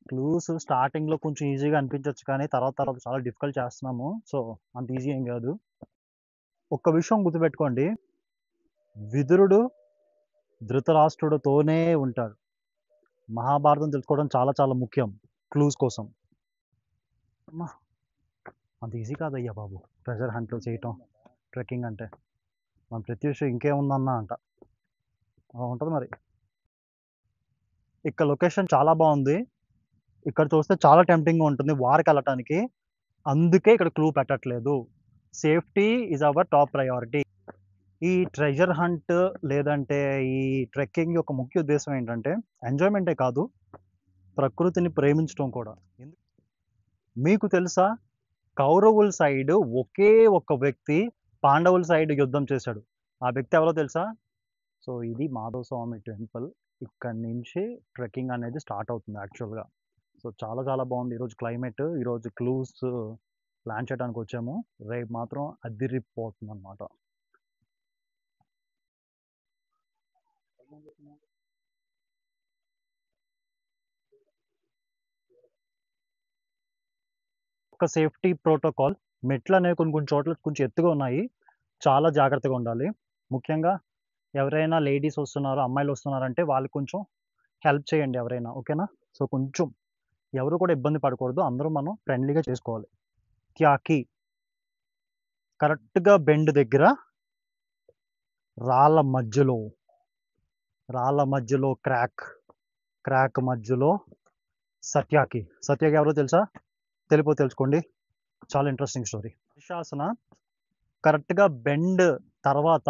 Clues స్టార్టింగ్‌లో కొంచెం ఈజీగా అనిపించొచ్చు కానీ తర్వాత చాలా డిఫికల్ట్ చేస్తున్నాము. సో, అంత ఈజీ ఏం గాదు. ఒక్క విషయం గుర్తుపెట్టుకోండి. విదురుడు ధృతరాష్ట్రుడితోనే ఉంటాడు. మహాభారతం తెలుసుకోవడం చాలా ముఖ్యం క్లూస్ కోసం. అమ్మా! అంత ఈజీ కాదయ్యా బాబు. ట్రెజర్ హంట్‌లు చేయటం, ట్రెక్కింగ్ అంటే. మన ప్రత్యూష్ ఇంకేముందన్నా అంట. అలా ఉంటది మరి. ఇక్కడ లొకేషన్ చాలా బావుంది. ఇక్కడ చూస్తే చాలా టెంప్టింగ్‌గా ఉంటుంది వారకెళ్ళటానికి. అందుకే ఇక్కడ క్లూ పెట్టట్లేదు. Safety is our top priority. ఈ ట్రెజర్ హంట్ లేదంటే ఈ ట్రెక్కింగ్ యొక్క ముఖ్య ఉద్దేశ్యం ఏంటంటే ఎంజాయ్‌మెంటే కాదు, ప్రకృతిని ప్రేమించడం కూడా. మీకు తెలుసా? కౌరవుల సైడ్ ఒకే ఒక్క వ్యక్తి పాండవుల సైడ్ యుద్ధం చేశాడు. ఆ వ్యక్తి ఎవరో తెలుసా? సో, ఇది మాధవ స్వామి టెంపుల్. ఇక్కడి నుంచి ట్రెక్కింగ్ అనేది స్టార్ట్ అవుతుంది యాక్చువల్‌గా. సో, చాలా బాగుంది ఈరోజు క్లైమేట్. ఈరోజు క్లూస్ ప్లాన్ చేయడానికి వచ్చాము. రేపు మాత్రం అదిరిపోతుందన్నమాట. ఒక సేఫ్టీ ప్రోటోకాల్. మెట్లనేవి కొన్ని చోట్ల కొంచెం ఎత్తుగా ఉన్నాయి. చాలా జాగ్రత్తగా ఉండాలి. ముఖ్యంగా ఎవరైనా లేడీస్ వస్తున్నారు, అమ్మాయిలు వస్తున్నారంటే వాళ్ళకి కొంచెం హెల్ప్ చేయండి ఎవరైనా. ఓకేనా? సో, కొంచెం ఎవరు కూడా ఇబ్బంది పడకూడదు. అందరూ మనం ఫ్రెండ్లీగా చేసుకోవాలి. త్యాకి కరెక్ట్‌గా బెండ్ దగ్గర రాళ్ళ మధ్యలో క్రాక్ మధ్యలో సత్యాకి. సత్యాకి ఎవరో తెలుసా? తెలియకపోతే తెలుసుకోండి. చాలా ఇంట్రెస్టింగ్ స్టోరీ. దుశ్శాసన కరెక్ట్‌గా బెండ్ తర్వాత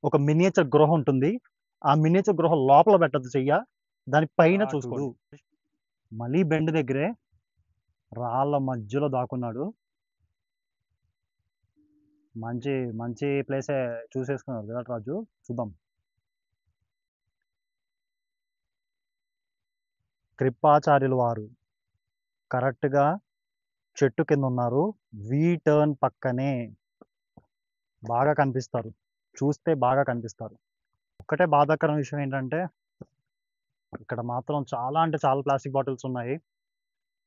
ఒక మినియేచర్ గృహ ఉంటుంది. ఆ మినియేచర్ గృహ లోపల పెట్టొద్దు చెయ్య. దాని పైన చూసుకోండి. మళ్ళీ బెండ్ దగ్గరే రాళ్ళ మధ్యలో దాక్కున్నాడు. మంచి ప్లేసే చూసేసుకున్నారు విరాట్ రాజు. చూద్దాం. కృపాచార్యుల వారు కరెక్ట్‌గా చెట్టు కింద ఉన్నారు. వి టర్న్ పక్కనే బాగా కనిపిస్తారు. చూస్తే బాగా కనిపిస్తారు. ఒక్కటే బాధాకరం విషయం ఏంటంటే ఇక్కడ మాత్రం చాలా ప్లాస్టిక్ బాటిల్స్ ఉన్నాయి.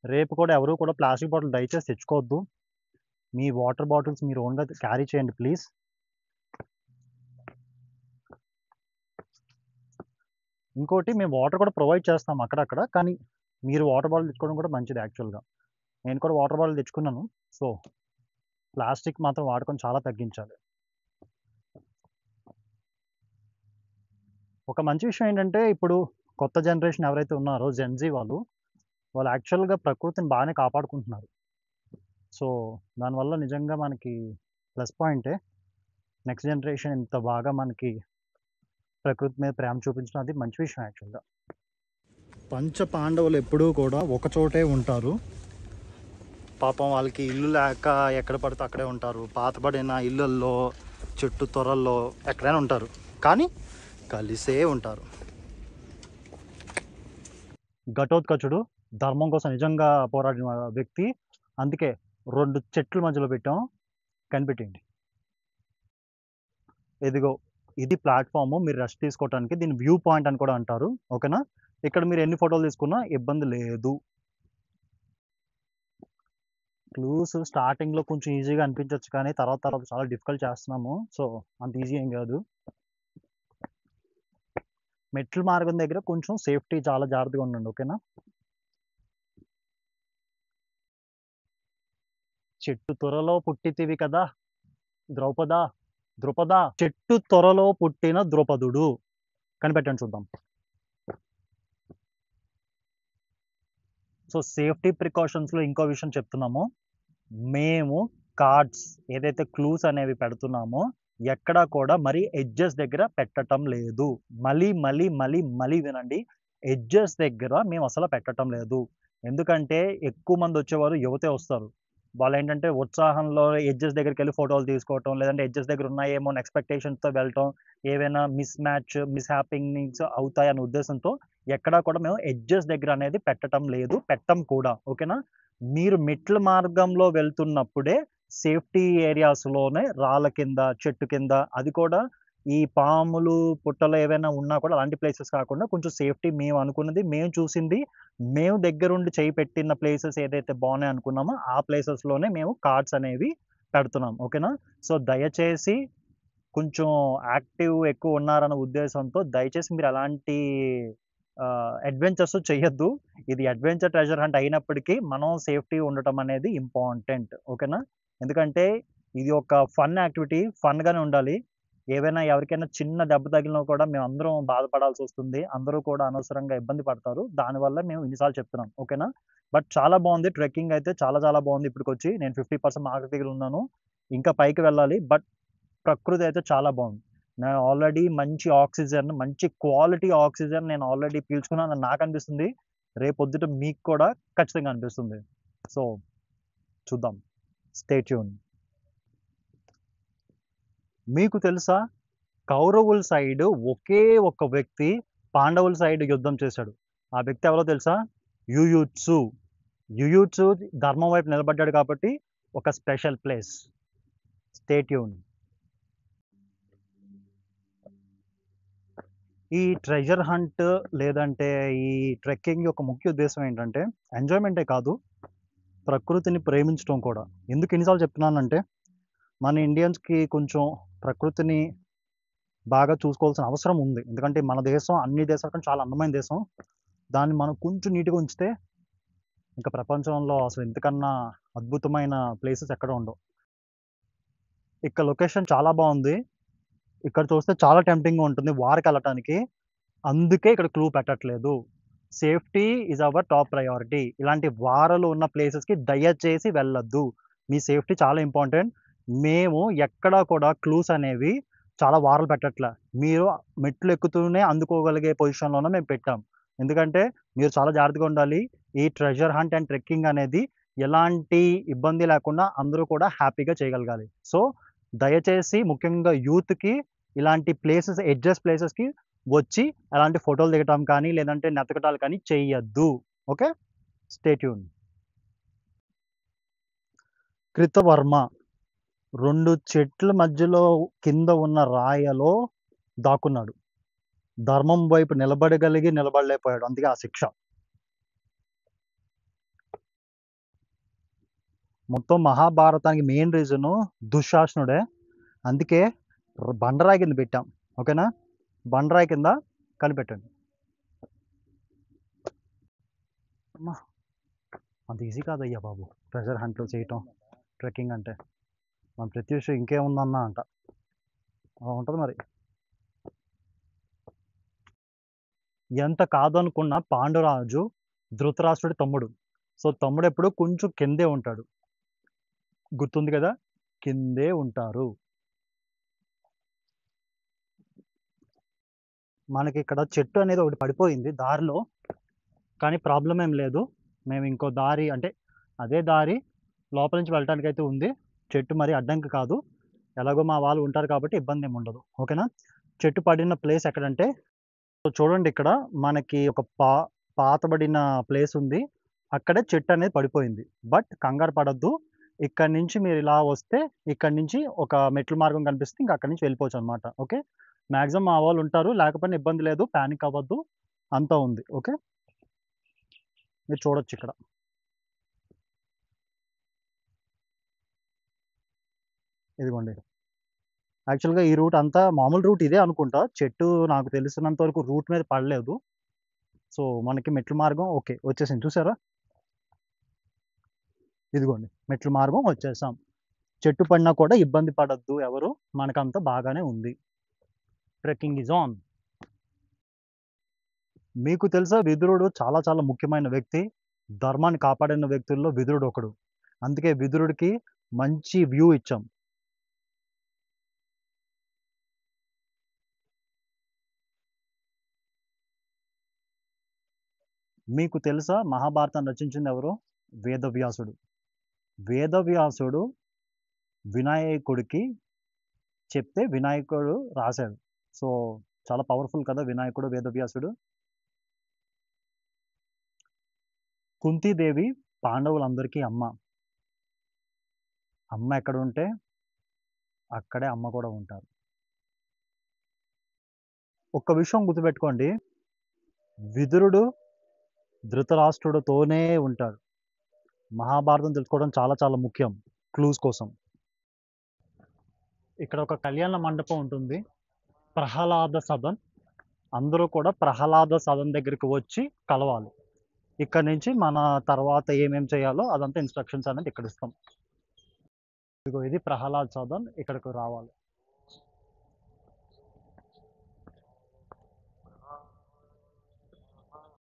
రేపు కూడా ఎవరు కూడా ప్లాస్టిక్ బాటిల్ దయచేసి తెచ్చుకోవద్దు. మీ వాటర్ బాటిల్స్ మీరు ఓన్‌గా క్యారీ చేయండి ప్లీజ్. ఇంకోటి మేము వాటర్ కూడా ప్రొవైడ్ చేస్తాం అక్కడక్కడ. కానీ మీరు వాటర్ బాటిల్ తెచ్చుకోవడం కూడా మంచిది యాక్చువల్‌గా. నేను కూడా వాటర్ బాటిల్ తెచ్చుకున్నాను. సో, ప్లాస్టిక్ మాత్రం వాడకం చాలా తగ్గించాలి. ఒక మంచి విషయం ఏంటంటే ఇప్పుడు కొత్త జనరేషన్ ఎవరైతే ఉన్నారో జెన్‌జీ వాళ్ళు యాక్చువల్‌గా ప్రకృతిని బాగానే కాపాడుకుంటున్నారు. సో, దానివల్ల నిజంగా మనకి ప్లస్ పాయింటే. నెక్స్ట్ జనరేషన్ ఇంత బాగా మనకి ప్రకృతి మీద ప్రేమ చూపించడం అది మంచి విషయం యాక్చువల్‌గా. పంచ పాండవులు ఎప్పుడూ కూడా ఒక చోటే ఉంటారు. పాపం వాళ్ళకి ఇల్లు లేక ఎక్కడ పడితే అక్కడే ఉంటారు. పాతబడిన ఇళ్ళల్లో, చెట్టు తొర్రల్లో ఎక్కడైనా ఉంటారు. కానీ కలిసే ఉంటారు. ఘటోత్కచుడు ధర్మం కోసం నిజంగా పోరాడిన వ్యక్తి. అందుకే 2 చెట్ల మధ్యలో పెట్టాం. కనిపెట్టేయండి. ఇదిగో ఇది ప్లాట్‌ఫార్మ్. మీరు రెస్ట్ తీసుకోవటానికి. దీన్ని వ్యూ పాయింట్ అని కూడా అంటారు. ఓకేనా? ఇక్కడ మీరు ఎన్ని ఫోటోలు తీసుకున్నా ఇబ్బంది లేదు. క్లూస్ స్టార్టింగ్‌లో కొంచెం ఈజీగా అనిపించొచ్చు కానీ తర్వాత చాలా డిఫికల్ట్ చేస్తున్నాము. సో, అంత ఈజీ ఏం గాదు. మెట్ల మార్గం దగ్గర కొంచెం సేఫ్టీ చాలా జాగ్రత్తగా ఉండండి. ఓకేనా? చెట్టు త్వరలో పుట్టితివి కదా ద్రుపద చెట్టు త్వరలో పుట్టిన ద్రుపదుడు. కనిపెట్టండి చూద్దాం. సో, సేఫ్టీ ప్రికాషన్స్‌లో ఇంకో విషయం చెప్తున్నాము. మేము కార్డ్స్ ఏదైతే క్లూస్ అనేవి పెడుతున్నామో ఎక్కడా కూడా మరి ఎడ్జెస్ దగ్గర పెట్టటం లేదు. మళ్ళీ వినండి. ఎడ్జెస్ దగ్గర మేము అసలు పెట్టటం లేదు. ఎందుకంటే ఎక్కువ మంది వచ్చేవారు యువతే వస్తారు. వాళ్ళేంటంటే ఉత్సాహంలో ఎడ్జెస్ దగ్గరికెళ్ళి ఫోటోలు తీసుకోవటం, లేదంటే ఎడ్జెస్ దగ్గర ఉన్నాయేమో అని ఎక్స్‌పెక్టేషన్స్‌తో వెళ్ళటం, ఏవైనా మిస్‌హ్యాపెనింగ్స్ అవుతాయనే ఉద్దేశంతో ఎక్కడా కూడా మేము ఎడ్జెస్ దగ్గర అనేది పెట్టటం లేదు. పెట్టం కూడా. ఓకేనా? మీరు మెట్ల మార్గంలో వెళ్తున్నప్పుడే సేఫ్టీ ఏరియాస్‌లోనే రాళ్ళ కింద, చెట్టు కింద అది కూడా ఈ పాములు, పుట్టలు ఏవైనా ఉన్నా కూడా అలాంటి ప్లేసెస్ కాకుండా కొంచెం సేఫ్టీ మేము అనుకున్నది, మేము చూసింది, మేము దగ్గరుండి చేయి పెట్టిన ప్లేసెస్ ఏదైతే బాగున్నాయి అనుకున్నామో ఆ ప్లేసెస్‌లోనే మేము కార్డ్స్ అనేవి పెడుతున్నాం. ఓకేనా? సో, దయచేసి కొంచెం యాక్టివ్ ఎక్కువ ఉన్నారన్న ఉద్దేశంతో దయచేసి మీరు అలాంటి అడ్వెంచర్స్ చెయ్యొద్దు. ఇది అడ్వెంచర్ ట్రెజర్ హంట్ అయినప్పటికీ మనం సేఫ్టీ ఉండటం అనేది ఇంపార్టెంట్. ఓకేనా? ఎందుకంటే ఇది ఒక ఫన్ యాక్టివిటీ. ఫన్‌గానే ఉండాలి. ఏవైనా ఎవరికైనా చిన్న దెబ్బ తగిలినా కూడా మేమందరం బాధపడాల్సొస్తుంది. అందరూ కూడా అనవసరంగా ఇబ్బంది పడతారు. దానివల్ల మేము ఇన్ని సార్లు చెప్తున్నాం. ఓకేనా? బట్ చాలా బావుంది. ట్రెక్కింగ్ అయితే చాలా చాలా బావుంది ఇప్పటికొచ్చి. నేను 50% మార్క్ దగ్గర ఉన్నాను. ఇంకా పైకి వెళ్ళాలి. బట్ ప్రకృతి అయితే చాలా బాగుంది. నేను ఆల్రెడీ మంచి ఆక్సిజన్, మంచి క్వాలిటీ ఆక్సిజన్ నేను ఆల్రెడీ పీల్చుకున్నానని నాకు అనిపిస్తుంది. రేపొద్దుట మీకు కూడా ఖచ్చితంగా అనిపిస్తుంది. సో, చూద్దాం. Stay tune. మీకు తెలుసా? కౌరవుల సైడ్ ఒకే ఒక్క వ్యక్తి పాండవుల సైడ్ యుద్ధం చేశాడు. ఆ వ్యక్తి ఎవరో తెలుసా? యుయుత్సు. యుయుత్సు ధర్మం వైపు నిలబడ్డాడు కాబట్టి ఒక స్పెషల్ ప్లేస్. Stay tune. ఈ ట్రెజర్ హంట్ లేదంటే ఈ ట్రెక్కింగ్ యొక్క ముఖ్య ఉద్దేశం ఏంటంటే ఎంజాయ్మెంటే కాదు, ప్రకృతిని ప్రేమించడం కూడా. ఎందుకు ఎన్నిసార్లు చెప్తున్నానంటే మన ఇండియన్స్కి కొంచెం ప్రకృతిని బాగా చూసుకోవాల్సిన అవసరం ఉంది. ఎందుకంటే మన దేశం అన్ని దేశాల కంటే చాలా అందమైన దేశం. దాన్ని మనం కొంచెం నీట్గా ఉంచితే ఇంకా ప్రపంచంలో అసలు ఇంతకన్నా అద్భుతమైన ప్లేసెస్ ఎక్కడ ఉండవు. ఇక్కడ లొకేషన్ చాలా బాగుంది. ఇక్కడ చూస్తే చాలా టెంప్టింగ్గా ఉంటుంది వారికి వెళ్ళటానికి. అందుకే ఇక్కడ క్లూ పెట్టట్లేదు. Safety is our top priority. ఇలాంటి వారలు ఉన్న ప్లేసెస్‌కి దయచేసి వెళ్ళొద్దు. మీ సేఫ్టీ చాలా ఇంపార్టెంట్. మేము ఎక్కడా కూడా క్లూస్ అనేవి చాలా వారలు పెట్టట్లా. మీరు మెట్లు ఎక్కుతూనే అందుకోగలిగే పొజిషన్‌లోనే మేము పెట్టాం. ఎందుకంటే మీరు చాలా జాగ్రత్తగా ఉండాలి. ఈ ట్రెజర్ హంట్ అండ్ ట్రెక్కింగ్ అనేది ఎలాంటి ఇబ్బంది లేకుండా అందరూ కూడా హ్యాపీగా చేయగలగాలి. సో, దయచేసి ముఖ్యంగా యూత్‌కి ఇలాంటి ప్లేసెస్ ఎడ్జెస్ ప్లేసెస్‌కి వచ్చి అలాంటి ఫోటోలు దిగటం కానీ, లేదంటే నెతకటాలు కానీ చెయ్యొద్దు. ఓకే. Stay tune. కృతవర్మ 2 చెట్ల మధ్యలో కింద ఉన్న రాయలో దాక్కున్నాడు. ధర్మం వైపు నిలబడగలిగి నిలబడలేకపోయాడు. అందుకే ఆ శిక్ష. మొత్తం మహాభారతానికి మెయిన్ రీజను దుశ్శాసనుడే. అందుకే బండరాయి కింద పెట్టాం. ఓకేనా? బండరాయి కింద కనిపెట్టండి. అమ్మా! అంత ఈజీ కాదయ్యా బాబు ట్రెజర్ హంట్‌లు చేయటం, ట్రెక్కింగ్ అంటే. మన ప్రత్యూష్ ఇంకేముందన్నా అంట. అలా ఉంటది మరి. ఎంత కాదనుకున్న పాండురాజు ధృతరాష్ట్రుడి తమ్ముడు. సో, తమ్ముడెప్పుడు కొంచెం కిందే ఉంటాడు. గుర్తుంది కదా! కిందే ఉంటారు. మనకిక్కడ చెట్టు అనేది ఒకటి పడిపోయింది దారిలో. కానీ ప్రాబ్లమ్ ఏం లేదు. మేము ఇంకో దారి అంటే అదే దారి లోపల నుంచి వెళ్ళటానికైతే ఉంది. చెట్టు మరి అడ్డంకి కాదు. ఎలాగో మా వాళ్ళు ఉంటారు కాబట్టి ఇబ్బందేం ఉండదు. ఓకేనా? చెట్టు పడిన ప్లేస్ ఎక్కడంటే సో, చూడండి ఇక్కడ మనకి ఒక పాతబడిన ప్లేస్ ఉంది. అక్కడే చెట్టు అనేది పడిపోయింది. బట్ కంగారు పడొద్దు. ఇక్కడి నుంచి మీరు ఇలా వస్తే ఇక్కడి నుంచి ఒక మెట్ల మార్గం కనిపిస్తే ఇంక అక్కడి నుంచి వెళ్ళిపోవచ్చనమాట. ఓకే. మాక్సిమం మా వాళ్ళు ఉంటారు. లేకపోయినా ఇబ్బంది లేదు. పానిక్ అవ్వద్దు. అంతా ఉంది. ఓకే. మీరు చూడొచ్చిక్కడ. ఇదిగోండి. యాక్చువల్‌గా ఈ రూట్ అంతా మామూలు రూట్ ఇదే అనుకుంటా. చెట్టు నాకు తెలిసినంత వరకు రూట్ మీద పడలేదు. సో, మనకి మెట్ల మార్గం ఓకే. వచ్చేసింది చూసారా? ఇదిగోండి. మెట్ల మార్గం వచ్చేసాం. చెట్టు పడినా కూడా ఇబ్బంది పడొద్దు ఎవరు. మనకంతా బాగానే ఉంది. Trekking is on. మీకు తెలుసా విదురుడు చాలా చాలా ముఖ్యమైన వ్యక్తి. ధర్మాన్ని కాపాడిన వ్యక్తుల్లో విదురుడు ఒకడు. అందుకే విదురుడికి మంచి వ్యూ ఇచ్చాం. మీకు తెలుసా మహాభారతం రచించింది ఎవరు? వేదవ్యాసుడు. వేదవ్యాసుడు వినాయకుడికి చెప్తే వినాయకుడు రాసాడు. సో, చాలా పవర్‌ఫుల్ కదా వినాయకుడు, వేదవ్యాసుడు. కుంతీదేవి పాండవులందరికీ అమ్మ. అమ్మ ఎక్కడుంటే అక్కడే అమ్మ కూడా ఉంటారు. ఒక్క విషయం గుర్తుపెట్టుకోండి, విదురుడు ధృతరాష్ట్రుడితోనే ఉంటాడు. మహాభారతం తెలుసుకోవడం చాలా చాలా ముఖ్యం క్లూస్ కోసం. ఇక్కడ ఒక కళ్యాణ మండపం ఉంటుంది, ప్రహ్లాద సదన్. అందరూ కూడా ప్రహ్లాద సదన్ దగ్గరికి వచ్చి కలవాలి. ఇక్కడ నుంచి మన తర్వాత ఏమేం చేయాలో అదంతా ఇన్స్ట్రక్షన్స్ అనేది ఇక్కడ ఇస్తాం. ఇదిగో ఇది ప్రహ్లాద్ సదన్, ఇక్కడికి రావాలి.